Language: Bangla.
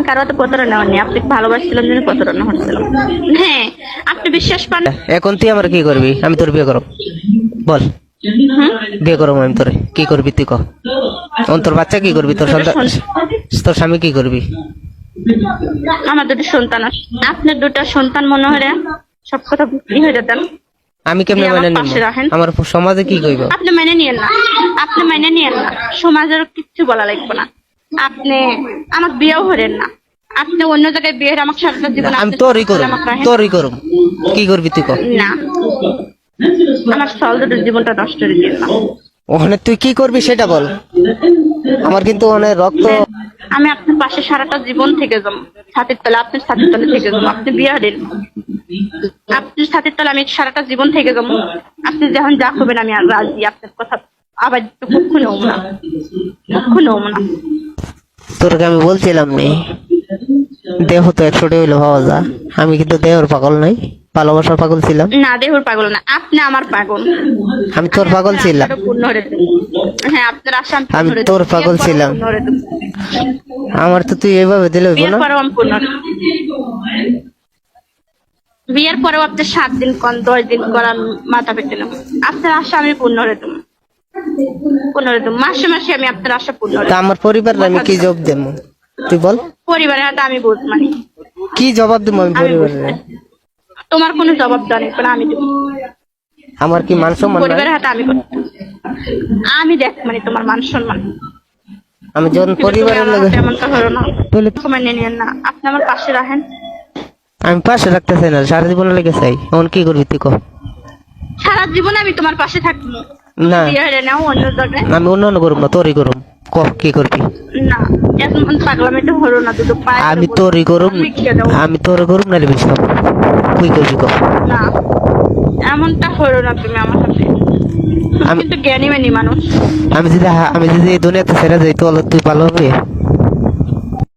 কারো তো প্রতারণা হয়নি, আপনি ভালোবাসছিলেন জন্য প্রতারণা হচ্ছিল। হ্যাঁ, আপনি বিশ্বাস পান। এখন তুই আমার কি করবি? আমি তোর বিয়ে করব, বল। বিয়ে করবো আমি তোরে, কি করবি তুই ক? তোর বাচ্চা কি করবি? তোর সন্তান, তোর স্বামী কি করবি? আমার দুটো সন্তান আছে, আপনার দুটো সন্তান মনে হয় সব কথা বিক্রি হয়ে যেতেন। আমি কেমনে মেনে নিব? আমার সমাজে কি কইব? আপনি মেনে নিয়েন না, আপনি মেনে নিয়েন না, সমাজের কিচ্ছু বলা লাগবে না। আপনি আমার বিয়েও হরেন না, আপনি অন্য জায়গায় বিয়ের আমাকে সারাটা জীবন আমি তোরই করব, তোরই করব। কি করবি তুই ক? না, আমার সলদের জীবনটা নষ্ট করে দিন না। ওখানে তুই কি করবি সেটা বল। আমার কিন্তু অনেক রক্ত। আমি আপনার পাশে সারাটা জীবন থেকে যাবো, ছাতির তলে, আপনার ছাতির তলে থেকে যাবো। আপনি বিয়ে হলেন, আপনার ছাতির তলে আমি সারাটা জীবন থেকে যাবো। আপনি যখন যা করবেন আমি আর রাজি, আপনার কথা আবার কখনো হবো না, কখনো হবো না। তোরকে আমি বলছিলাম নি, দেহ তো 100 হইলো পাওয়া যা। আমি কিন্তু দেহর পাগল নাই, ভালোবাসার পাগল ছিলাম। না, দেহর পাগল না, আপনি আমার পাগল। আমি তোর পাগল ছিলাম। হ্যাঁ, আপনার আশা আমি তোর পাগল ছিলাম। আমার তো তুই এভাবে দিলে হইব না। বিয়ের পরেও আপনি 7 দিন কন 10 দিন করার মাথা পেতে না। আপনার আশা আমি পূর্ণ করে দেবো, মাসে মাসে আমি আপনার আশা পূর্ণ করে দেবো। আমার পরিবার আমি কি জবাব দেব তুই বল? পরিবারের হাতে আমি বুঝ মানি, কি জবাব দেবো আমি পরিবারের? তোমার কোনো জবাব দেওয়া নেই, আমি দেবো। আমার কি মান সম্মান? পরিবারের হাতে আমি করতে, আমি দেখ মানে তোমার মান সম্মান। আমি যখন পরিবারের লাগে এমনটা হলো না, মেনে নিয়েন না। আপনি আমার পাশে রাখেন। আমি পাশে রাখতে চাই না, সারা জীবন লেগে চাই। এখন কি করবি তুই ক? সারা জীবনে আমি তোমার পাশে থাকবো না, অন্য জায়গায় আমি অন্য করবো না, তোরই করুম। ক কি করবি? না, এখন পাগলামি তো হলো না, দুটো পায়ে আমি তোরই করুম, আমি তোর করুম নাহলে বিশ্বাস তুই করবি ক? না, এমনটা হলো না তুমি আমার সাথে। আমি কিন্তু জ্ঞানী মানি মানুষ। আমি যদি এই দুনিয়াতে ছেড়ে যাই তাহলে তুই ভালো হবে?